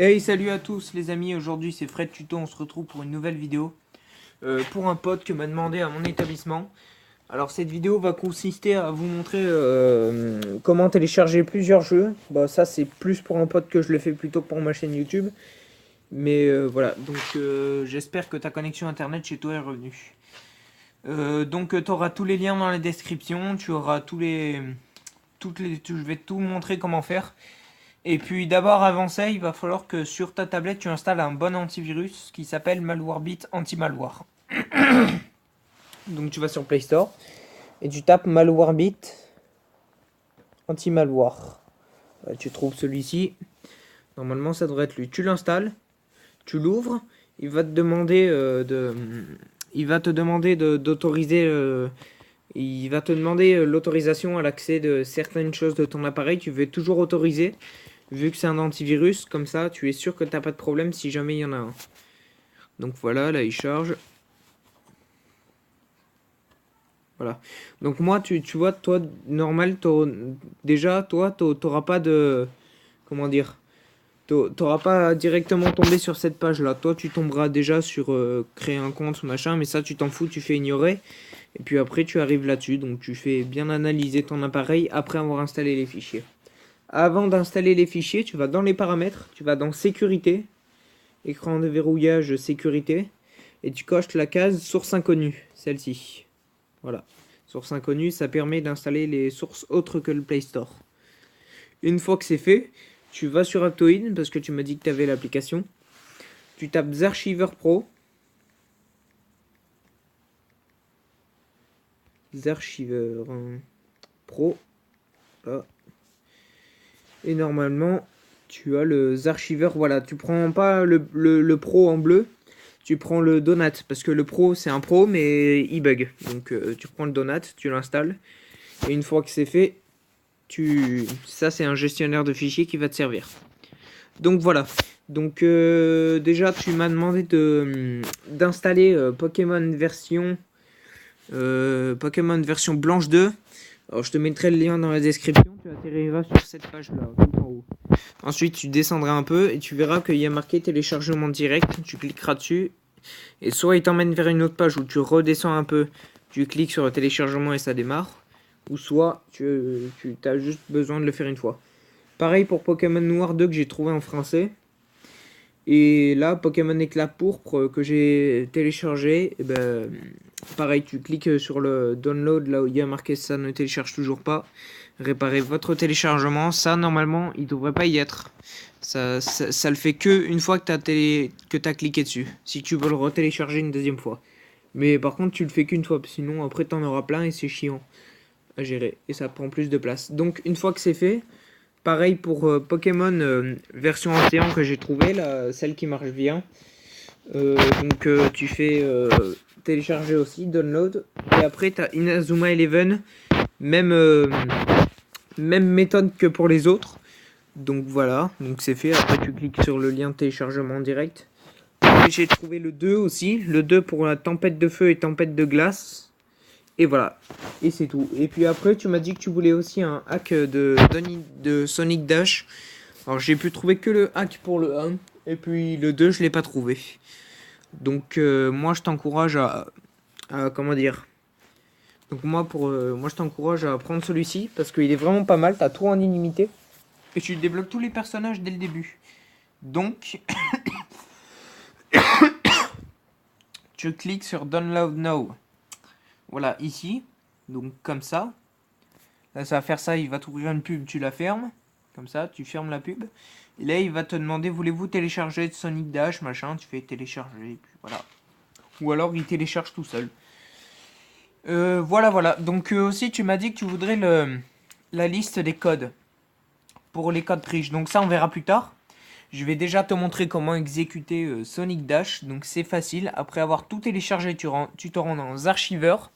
Hey, salut à tous les amis, aujourd'hui c'est Fred Tuto, on se retrouve pour une nouvelle vidéo pour un pote que m'a demandé à mon établissement. Alors cette vidéo va consister à vous montrer comment télécharger plusieurs jeux. Bah ça c'est plus pour un pote que je le fais plutôt que pour ma chaîne YouTube. Mais voilà, donc j'espère que ta connexion internet chez toi est revenue. Donc tu auras tous les liens dans la description, tu auras je vais tout montrer comment faire. Et puis d'abord, avant ça, il va falloir que sur ta tablette, tu installes un bon antivirus qui s'appelle Malwarebit Anti-Malware. Donc tu vas sur Play Store et tu tapes Malwarebit Anti-Malware. Tu trouves celui-ci. Normalement, ça devrait être lui. Tu l'installes, tu l'ouvres. Il va te demander d'autoriser. Il va te demander l'autorisation à l'accès de certaines choses de ton appareil. Tu veux toujours autoriser. Vu que c'est un antivirus, comme ça, tu es sûr que t'as pas de problème si jamais il y en a un. Donc voilà, là il charge. Voilà. Donc moi, tu vois, toi, normal, déjà, toi, t'auras pas de... Comment dire? T'auras pas directement tombé sur cette page-là. Toi, tu tomberas déjà sur créer un compte, machin, mais ça, tu t'en fous, tu fais ignorer. Et puis après, tu arrives là-dessus. Donc tu fais bien analyser ton appareil après avoir installé les fichiers. Avant d'installer les fichiers, tu vas dans les paramètres, tu vas dans sécurité, écran de verrouillage sécurité, et tu coches la case source inconnue, celle-ci. Voilà. Source inconnue, ça permet d'installer les sources autres que le Play Store. Une fois que c'est fait, tu vas sur Aptoide, parce que tu m'as dit que tu avais l'application. Tu tapes Zarchiver Pro. Zarchiver Pro. Là. Et normalement, tu as le Zarchiver. Voilà, tu prends pas le Pro en bleu. Tu prends le Donut, parce que le Pro, c'est un Pro, mais il bug. Donc, tu prends le Donut, tu l'installes. Et une fois que c'est fait, ça, c'est un gestionnaire de fichiers qui va te servir. Donc, voilà. Donc, déjà, tu m'as demandé d'installer Pokémon version blanche 2. Alors, je te mettrai le lien dans la description. Tu atterriras sur cette page-là, tout en haut. Ensuite, tu descendras un peu et tu verras qu'il y a marqué téléchargement direct. Tu cliqueras dessus. Et soit il t'emmène vers une autre page où tu redescends un peu, tu cliques sur le téléchargement et ça démarre. Ou soit tu as juste besoin de le faire une fois. Pareil pour Pokémon Noir 2 que j'ai trouvé en français. Et là, Pokémon Éclat Pourpre que j'ai téléchargé, et ben, pareil, tu cliques sur le download, là où il y a marqué ça ne télécharge toujours pas. Réparez votre téléchargement, ça normalement il devrait pas y être. Ça le fait que une fois que t'as cliqué dessus. Si tu veux le retélécharger une deuxième fois. Mais par contre tu le fais qu'une fois, sinon après t'en auras plein et c'est chiant à gérer. Et ça prend plus de place. Donc une fois que c'est fait, pareil pour Pokémon version océan que j'ai trouvé, là, celle qui marche bien. Tu fais télécharger aussi, download. Et après t'as Inazuma Eleven, même, même méthode que pour les autres. Donc voilà, donc c'est fait. Après tu cliques sur le lien de téléchargement direct. J'ai trouvé le 2 aussi, le 2 pour la tempête de feu et tempête de glace. Et voilà, et c'est tout. Et puis après tu m'as dit que tu voulais aussi un hack de Sonic Dash. Alors j'ai pu trouver que le hack pour le 1, et puis le 2 je l'ai pas trouvé. Donc moi je t'encourage à comment dire. Donc moi je t'encourage à prendre celui-ci parce qu'il est vraiment pas mal, t'as tout en illimité. Et tu débloques tous les personnages dès le début. Donc, tu cliques sur Download Now. Voilà, ici. Donc, comme ça. Là, ça va faire ça. Il va t'ouvrir une pub. Tu la fermes. Comme ça, tu fermes la pub. Et là, il va te demander voulez-vous télécharger Sonic Dash, machin. Tu fais télécharger. Et puis voilà. Ou alors, il télécharge tout seul. Voilà. Donc, aussi, tu m'as dit que tu voudrais la liste des codes. Pour les codes triches. Donc ça on verra plus tard. Je vais déjà te montrer comment exécuter Sonic Dash. Donc c'est facile. Après avoir tout téléchargé, tu te rends dans Archiveur.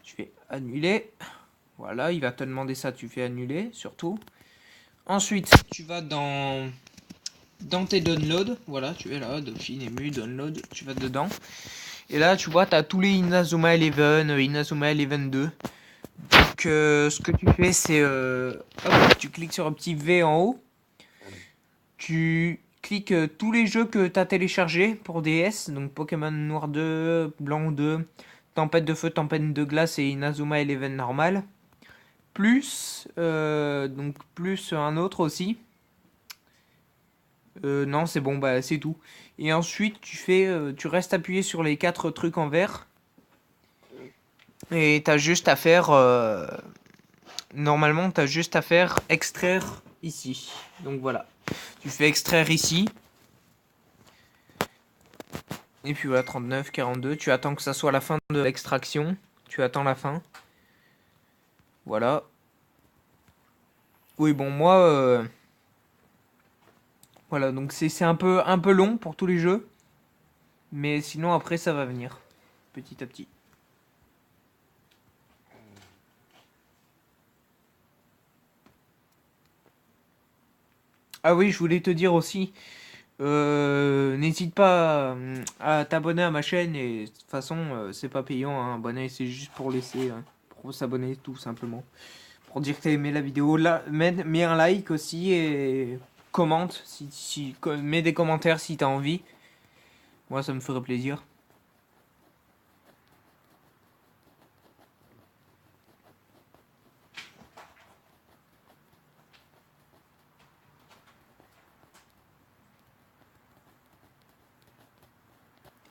Tu fais annuler. Voilà, il va te demander ça, tu fais annuler surtout. Ensuite, tu vas dans tes downloads. Voilà, tu es là, Dauphine, Emu, download. Tu vas dedans. Et là, tu vois, tu as tous les Inazuma Eleven, Inazuma Eleven 2. Donc, ce que tu fais, c'est tu cliques sur un petit V en haut. tu cliques tous les jeux que tu as téléchargés pour DS, donc Pokémon Noir 2, Blanc 2, Tempête de Feu, Tempête de Glace et Inazuma Eleven normal. Plus un autre aussi. Non, c'est bon, bah c'est tout. Et ensuite, tu restes appuyé sur les 4 trucs en vert. Et t'as juste à faire. Normalement, t'as juste à faire extraire ici. Donc voilà. Tu fais extraire ici. Et puis voilà, 39, 42. Tu attends que ça soit la fin de l'extraction. Tu attends la fin. Voilà. Oui, bon, moi. Voilà, donc c'est un peu long pour tous les jeux. Mais sinon, après, ça va venir. Petit à petit. Ah oui, je voulais te dire aussi. N'hésite pas à t'abonner à ma chaîne. Et de toute façon, c'est pas payant, hein, abonner. C'est juste pour laisser. Hein, pour s'abonner, tout simplement. Pour dire que t'as aimé la vidéo. Là, mets un like aussi. Et commente. Mets des commentaires si t'as envie. Moi, ça me ferait plaisir.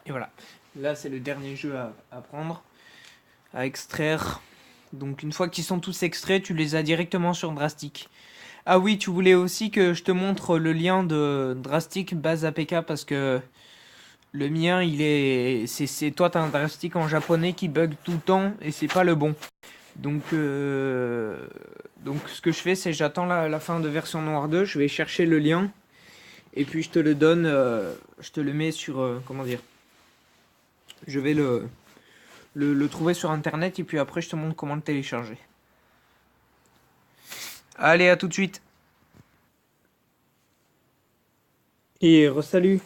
Et voilà. Là, c'est le dernier jeu à prendre, à extraire. Donc, une fois qu'ils sont tous extraits, tu les as directement sur Drastic. Ah oui, tu voulais aussi que je te montre le lien de Drastic base APK parce que le mien, toi, t'as un Drastic en japonais qui bug tout le temps et c'est pas le bon. Donc, ce que je fais, c'est j'attends la fin de version noire 2, je vais chercher le lien et puis je te le donne, je te le mets sur, comment dire, je vais le trouver sur internet et puis après je te montre comment le télécharger. Allez, à tout de suite. Et salut.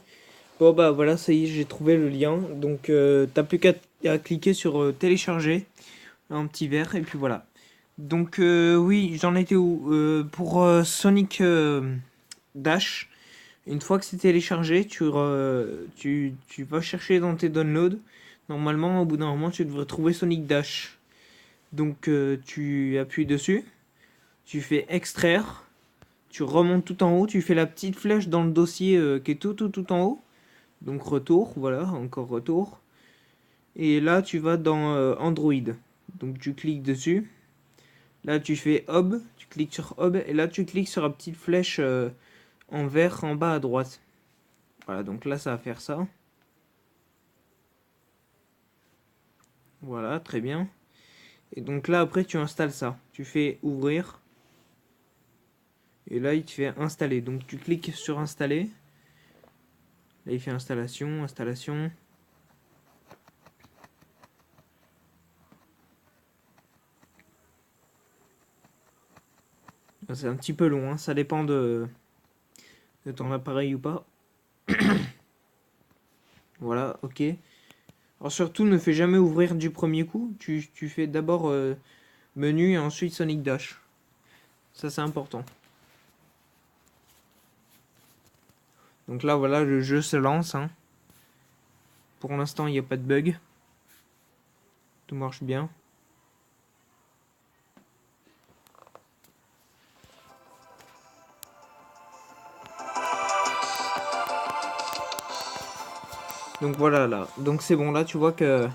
Bon bah voilà, ça y est, j'ai trouvé le lien. Donc t'as plus qu'à cliquer sur télécharger, un petit verre et puis voilà. Donc oui, j'en étais où pour Sonic Dash. Une fois que c'est téléchargé, tu vas chercher dans tes downloads. Normalement, au bout d'un moment, tu devrais trouver Sonic Dash. Donc tu appuies dessus, tu fais extraire, tu remontes tout en haut, tu fais la petite flèche dans le dossier qui est tout en haut. Donc retour, voilà, encore retour. Et là, tu vas dans Android. Donc tu cliques dessus. Là, tu fais Hub, tu cliques sur Hub et là, tu cliques sur la petite flèche en vert en bas à droite. Voilà, donc là, ça va faire ça. Voilà, très bien. Et donc là, après, tu installes ça. Tu fais ouvrir. Et là, il te fait installer. Donc tu cliques sur installer. Là, il fait installation, installation. C'est un petit peu long, hein. Ça dépend de ton appareil ou pas. Voilà, ok. Alors surtout, ne fais jamais ouvrir du premier coup. Tu fais d'abord menu et ensuite Sonic Dash. Ça, c'est important. Donc là, voilà, le jeu se lance. Hein. Pour l'instant, il n'y a pas de bug. Tout marche bien. Donc voilà, là. Donc c'est bon, là, tu vois que...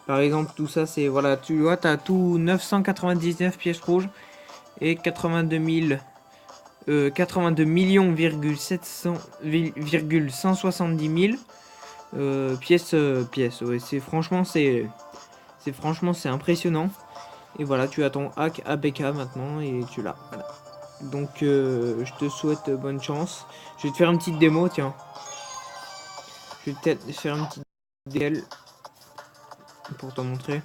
Par exemple, tout ça, c'est... Voilà, tu vois, t'as tout 999 pièces rouges et 82 millions, 170 000 pièces. Ouais, c'est impressionnant. Et voilà, tu as ton hack APK maintenant et tu l'as. Voilà. Donc, je te souhaite bonne chance. Je vais te faire une petite démo, tiens. Je vais peut-être faire une petite DL pour t'en montrer.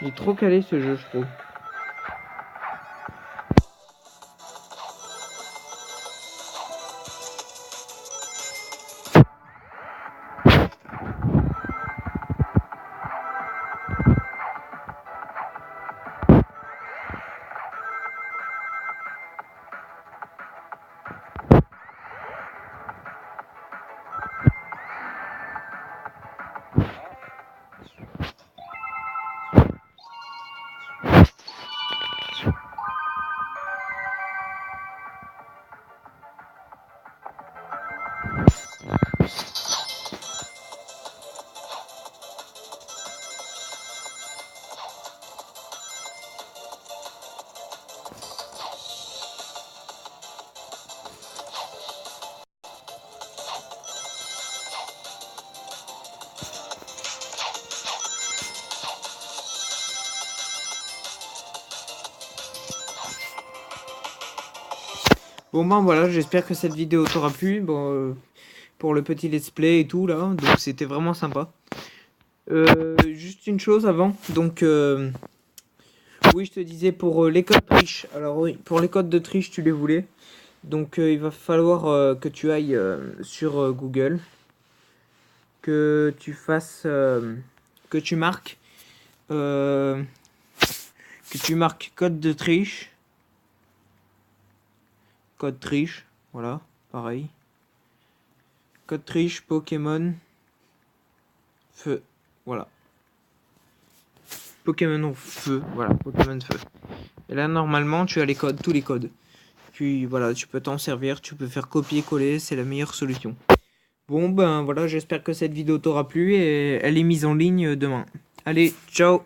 Il est trop calé ce jeu, je trouve. Bon ben voilà, j'espère que cette vidéo t'aura plu. Bon, pour le petit let's play et tout là, donc c'était vraiment sympa. Juste une chose avant, donc oui, je te disais pour les codes triche. Alors oui, pour les codes de triche, tu les voulais. Donc il va falloir que tu ailles sur Google, que tu fasses, que tu marques, code de triche, code triche, voilà, pareil. Code triche Pokémon feu, voilà. Pokémon feu, voilà, Pokémon feu. Et là normalement tu as les codes, tous les codes. Puis voilà, tu peux t'en servir, tu peux faire copier-coller, c'est la meilleure solution. Bon ben voilà, j'espère que cette vidéo t'aura plu et elle est mise en ligne demain. Allez, ciao!